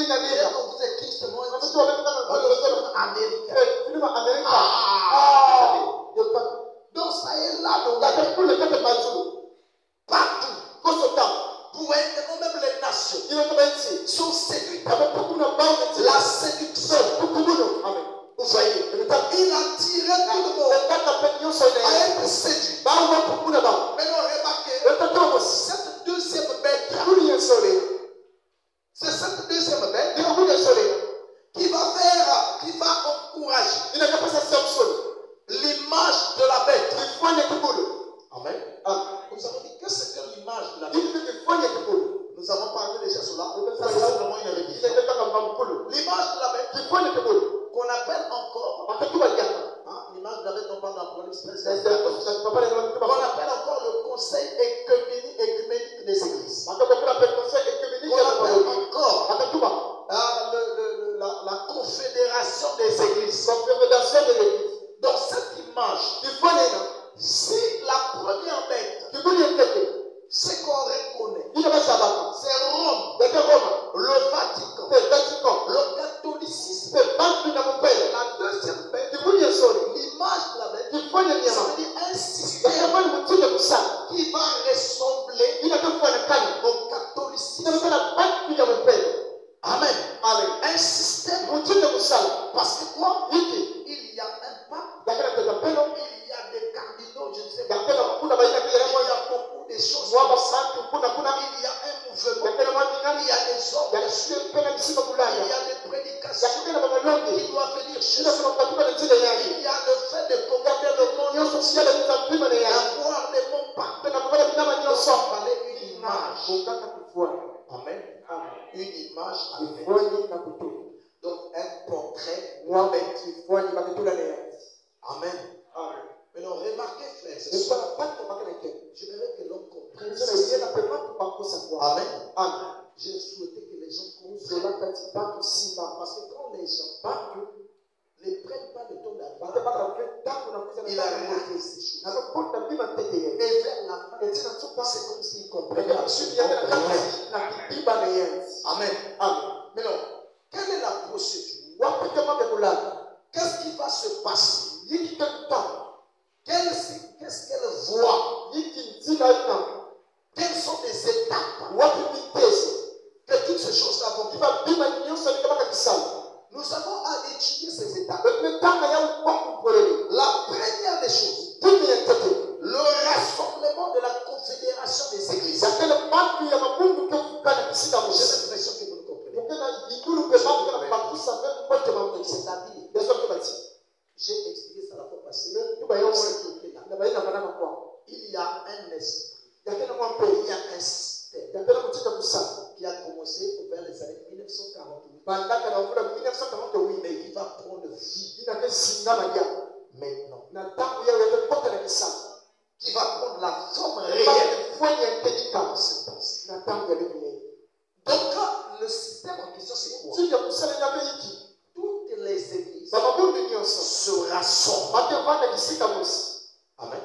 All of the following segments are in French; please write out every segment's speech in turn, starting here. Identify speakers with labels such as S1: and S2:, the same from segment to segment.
S1: vous êtes Christ, moi, américain. Donc ça est là, partout, pour être même les nations sont séduites. La séduction. Vous voyez, il a tiré tout le monde à être séduit. Maintenant, remarquez, cette deuxième bête, c'est cette deuxième bête qui va encourager l'image de la bête. Amen. Nous avons dit, qu'est-ce que l'image de la bête? Nous avons parlé déjà sur cela. Ça, c'est simplement une révision. L'image de la bête, qu'on appelle encore, l'image de la bête, on parle d'Apocalypse 13, qu'on appelle encore le conseil écuménique des églises. Qu'on appelle encore la confédération des églises. Donc cette image, si la première bête, c'est qu'on reconnaît, c'est Rome, le Vatican, le catholicisme. La deuxième bête, l'image de la bête, ça veut dire un système qui va ressembler au catholicisme. Amen. Un système. Parce que quoi? Il y a un pape, il y a des cardinaux, je ne sais pas. Il y a beaucoup de choses. Il y a un mouvement, il y a des ordres, il y a des prédications qui doivent venir chez nous. Il y a le fait de commander le monde, d'avoir des mondes partout. Il fallait une image. Amen. Une image. Donc un portrait. Amen. Maintenant, remarquez, frères, j'aimerais que l'on comprenne ceci. Amen. J'ai souhaité que les gens comprennent. Parce que quand les gens parlent, ne prennent pas le temps d'avoir. Il a raté ces choses. Et vers la fin, c'est comme s'ils comprenaient absolument rien. Amen. Maintenant, quelle est la procédure? Qu'est-ce qui va se passer? Qu'est-ce qu'elle voit? Quelles sont les étapes que toutes ces choses-là vont vivre? Nous avons à étudier ces étapes. La première des choses, le rassemblement de la confédération des églises. J'ai l'impression que vous ne comprenez. C'est-à-dire, j'ai expliqué ça la fois passée. Il y a un esprit. Il y a un système qui a commencé vers les années 1948. Mais il va prendre vie maintenant. Qui va prendre la forme réelle. Donc, le système en question, c'est quoi? Toutes les églises se rassemblent. Amen.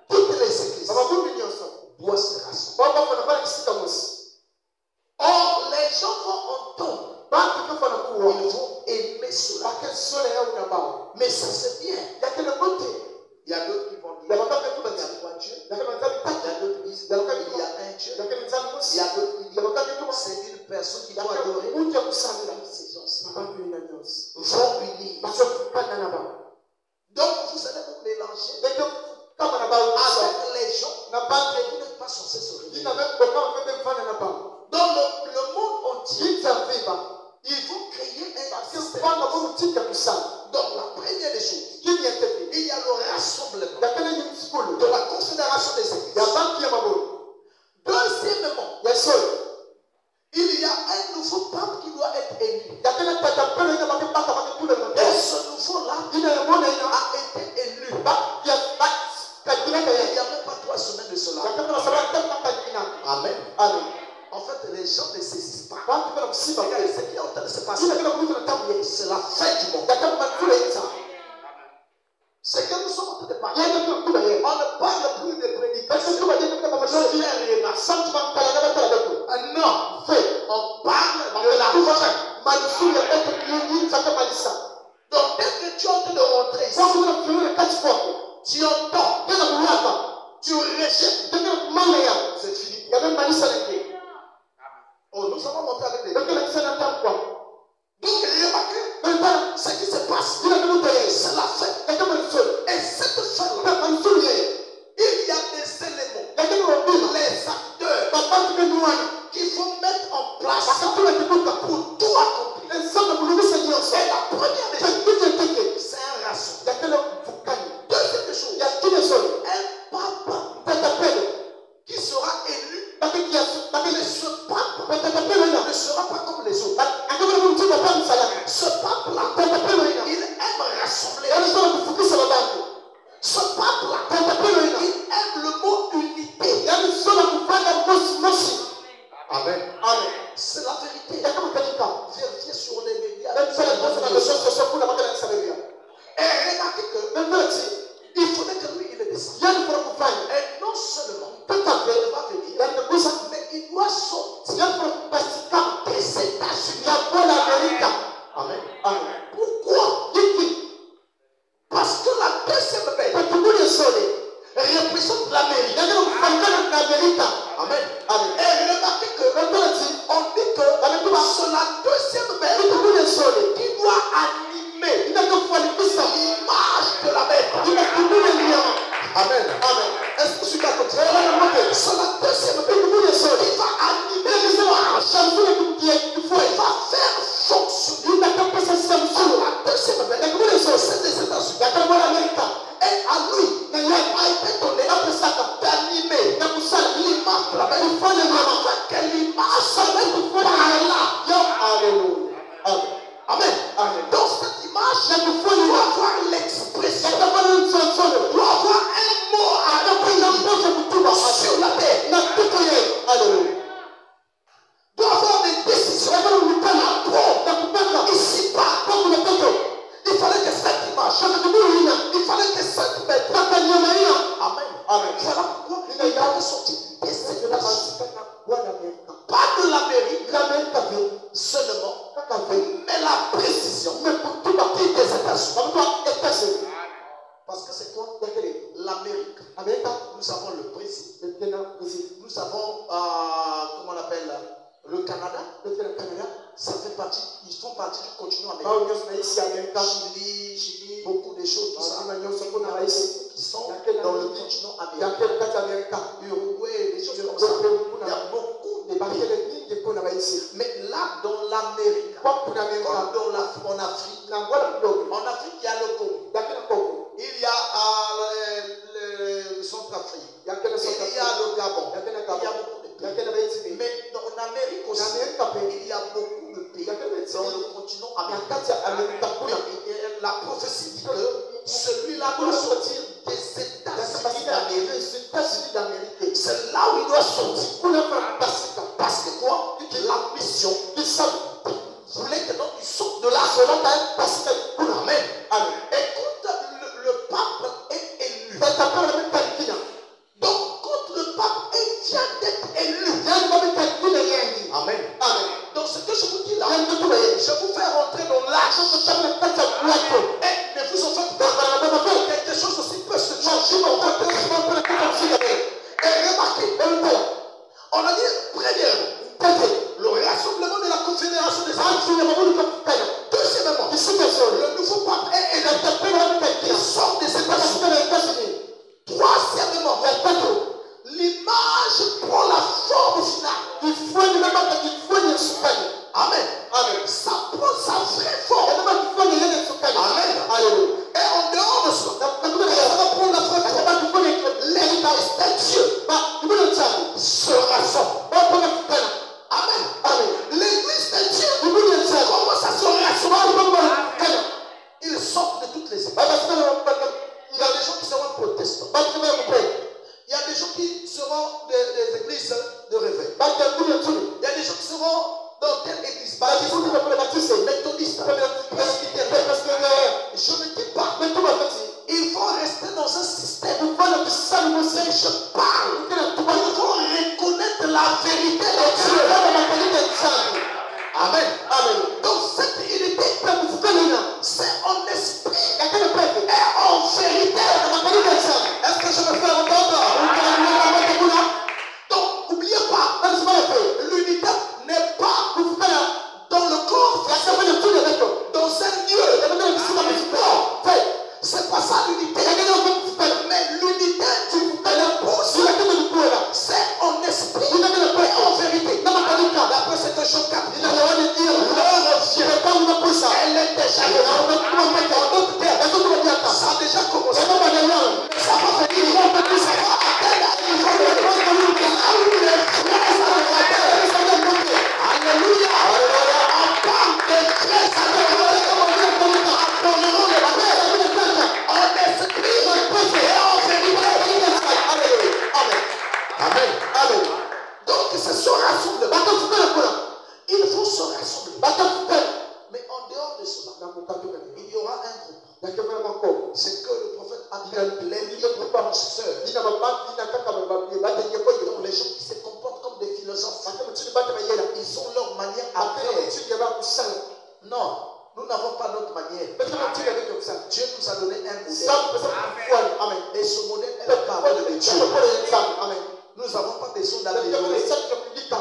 S1: Toutes les églises doivent se rassembler. Or, les gens vont entendre. Ils vont aimer cela. Mais ça, c'est bien. Il y a d'autres qui vont dire il y a trois dieux. Il y a d'autres qui disent il y a un Dieu. Il y a d'autres qui disent c'est une personne qui doit adorer. Ces gens vont unir. Donc vous allez vous mélanger avec les gens et vous n'êtes pas censé se réunir. Dans le monde entier, ils vont créer un système. Donc la première des choses, il y a le rassemblement de la confédération des églises. Deuxièmement, il y a un nouveau pape qui doit être élu. Et ce nouveau-là a été élu. Il n'y a même pas 3 semaines de cela. Amen. En fait, les gens ne saisissent pas. Regardez ce qui est en train de se passer. C'est la fin du monde. C'est que nous sommes en train de parler. On ne parle plus de prédication. Non, on parle de la Donc, dès que tu es en train de rentrer ici, tu entends, tu rejettes, c'est fini. Oh, nous avons monté avec les gens. Donc, remarquez, ce qui se passe, c'est la fête. Et cette fête-là, il y a des éléments, les acteurs, qu'il faut mettre en place pour tout accomplir. Et la première des choses, c'est un rassemblement. Deuxième chose, un pape qui sera élu, mais ce pape ne sera pas comme les autres. Ce pape-là, il aime rassembler. Ce pape-là, il aime le mot unité. Amen. Amen. C'est la vérité. Vérifiez sur les médias. Et remarquez que il faudrait que lui, il est descendu. Et non seulement, il va venir, mais il doit sortir des États-Unis. Amen. Amen. Pourquoi? Parce que la deuxième bête représente l'Amérique. Amen. Amen. Et remarquez que on dit que c'est la deuxième bête qui doit animer l'image de la bête. Amen. Amen. Est-ce que je suis d'accord? C'est la deuxième bête qui va animer l'image. Il va faire fonctionner la deuxième bête. C'est des États-Unis. Et à lui, il a été donné d'animer l'image de la bête. Afin que l'image par là. Alléluia. Amen. Amen. Dans cette image, il doit avoir l'expression. Il doit avoir un mot à dire sur la terre. Alléluia. Il doit avoir des décisions à prendre. Ici, pas. Il fallait que cette image, il fallait que cette bête. Amen. Amen. Voilà pourquoi il est sorti des États-Unis. Pas de l'Amérique seulement, mais la précision, mais pour tout partir des États-Unis. Parce que c'est quoi? L'Amérique. Nous avons le Brésil. Nous avons, comment on appelle, le Canada. Ça fait partie, ils font partie du continent américain. Chili, beaucoup de choses, tout ça. Qui sont dans le continent américain. Uruguay, des choses comme ça. Il y a beaucoup de pays. Mais là, dans l'Amérique, comme en Afrique, il y a le Congo. Il y a le Centrafrique. Il y a le Gabon. Il y a beaucoup de pays. Mais en Amérique aussi, il y a beaucoup de pays dans le continent américain. Et la prophétie dit que celui-là doit sortir des États-Unis d'Amérique. C'est là où il doit sortir. Parce que quoi? La mission, vous voulez que donc il sorte de là. Amen. Amen. Et quand le pape est élu, donc quand le pape vient d'être élu, amen. Amen. Donc ce que je vous dis là, je vous fais rentrer dans l'âge. Et ne vous en faites pas. Quelque chose aussi peut se changer. Et remarquez, on a dit premièrement, le rassemblement de la confédération des États-Unis. Deuxièmement, le nouveau pape est élu. Il sort des États-Unis. Troisièmement, l'image prend la forme finale. Amen. Amen. Ça prend sa vraie forme. Amen. Alléluia. Et en dehors de cela, ça va prendre la vraie forme. L'Église de Dieu se rassemble. Amen. Amen. L'Église de Dieu commence à se rassembler. Ils sortent de toutes les églises. Il y a des gens qui seront protestants. Il y a des gens qui seront des églises de réveil. Il y a des gens qui seront dans telle église. Méthodiste, presbytérien. Je ne dis pas. Il faut rester dans un système. Mais je parle. Il faut reconnaître la vérité de Dieu. Amen. Amen. Donc cette unité, c'est en esprit et en vérité. Est-ce que je me fais entendre? Donc n'oubliez pas, l'unité n'est pas dans le corps, dans un lieu. C'est pas ça l'unité. Mais l'unité du épouse, c'est en esprit et en vérité. D'après cette chose elle est déjà là. Ça a déjà commencé. Ça va venir. Ça va atteindre un niveau de là où les frères adorateurs. Alléluia. On parle de frères adorateurs. Adoreront les frères en esprit et en vérité. Amen. Amen. Amen. Donc c'est ce rassemblement. Il faut se rassembler. Mais en dehors de cela, il y aura un groupe. C'est que le prophète a dit les lieux penseurs. Donc les gens qui se comportent comme des philosophes, ils ont leur manière à faire. Non, nous n'avons pas notre manière. Dieu nous a donné un modèle. Amen. Et ce modèle est la parole de Dieu. Amen. Nous n'avons pas besoin d'améliorer.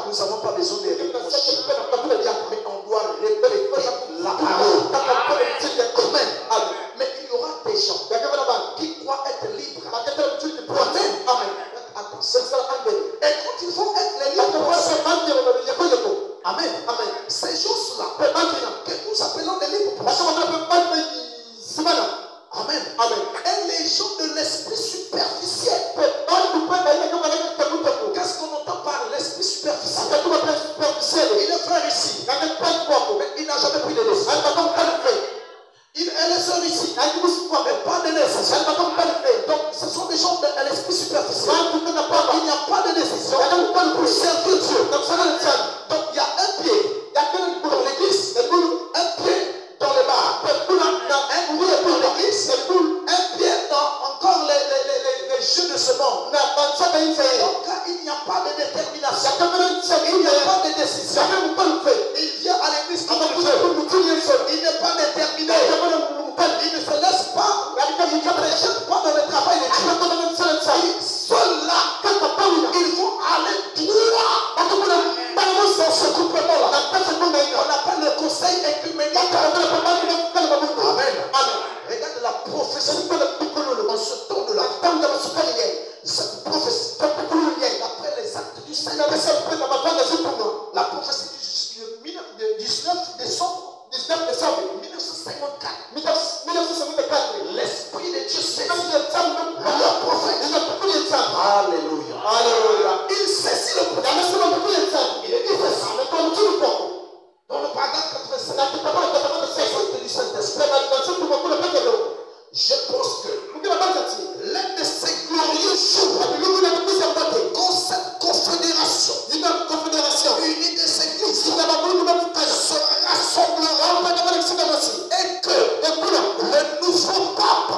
S1: Nous n'avons pas besoin de reprocher. Mais on doit répéter la parole. Amen. Mais il y aura des gens qui croient être libres. Amen. Amen. Et quand ils vont être les libres, amen. Amen. Ces gens-là que nous appelons des libres. Amen. Amen. Et les gens de l'esprit superficiel. Qu'est-ce qu'on entend par l'esprit superficiel? Il est frère ici. Mais il n'a jamais pris de décision. Il est les sœurs ici. Mais pas de décision. Donc ce sont des gens de l'esprit superficiel. Il n'y a pas de décision pour servir Dieu. Donc il y a un pied dans l'église, un pied dans les bars, un pied dans l'église, un pied dans encore les jeux de ce monde. Donc il n'y a pas de détermination, il n'y a pas de décision. Il vient à l'église comme il n'est pas déterminé. Il ne se laisse pas, il ne jette pas dans le travail de Dieu. Seul là, il faut aller droit dans ce couplement-là. On appelle le conseil écuménique. Amen. Regarde la prophétie. On se tourne là. Cette prophétie, après les actes du Seigneur, la prophétie du 19 décembre 1954. L'Esprit de Dieu saisit le prophète. Alléluia. Alléluia. Il saisit le prophète. Il est dit ça. Dans le paragraphe 85, du Saint-Esprit. Je pense que l'un de ces glorieux jours, quand cette confédération unie de ces églises se rassemblera et que le nouveau pape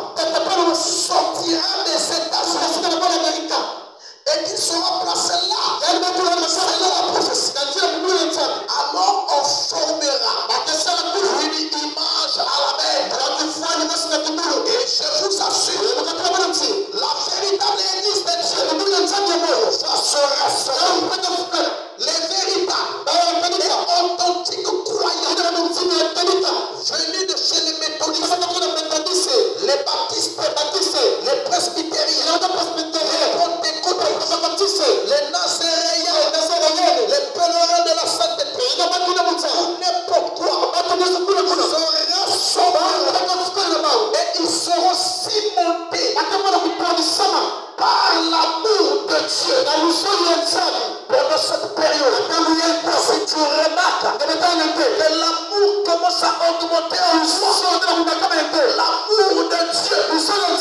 S1: sortira des États-Unis et qu'il sera placé là. Alors on formera une image à la main. Et je vous assure, la véritable église de Dieu va se rassembler. Les véritables et authentiques croyants venus de chez les méthodistes, les baptistes, les presbytériens, les pentecôtistes, les nazaréens, les pèlerins de la sainteté, n'importe quoi, se rassemblent et ils seront cimentés par l'amour de Dieu. Pendant cette période, si tu remarques que l'amour commence à augmenter en soi, l'amour de Dieu,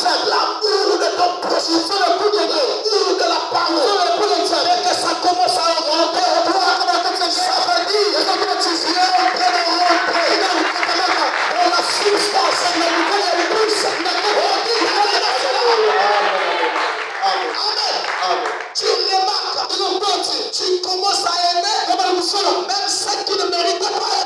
S1: l'amour de ton prochain, l'amour de la parole, et que ça commence à augmenter en toi, ça veut dire que tu viens en train de rentrer dans la substance de la Amen. Tu remarques, tu commences à aimer même ceux qui ne méritent pas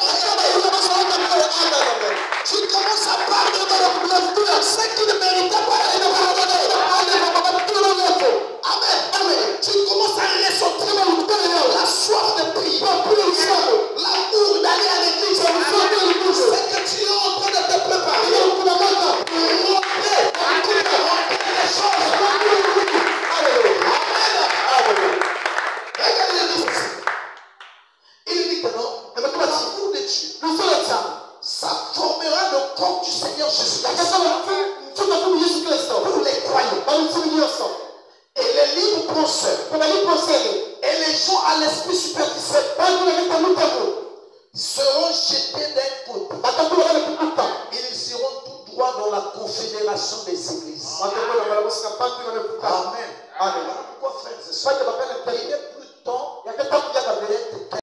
S1: Dieu, ça formera le corps du Seigneur Jésus-Christ pour les croyants. Et les libres penseurs et les gens à l'esprit superficiel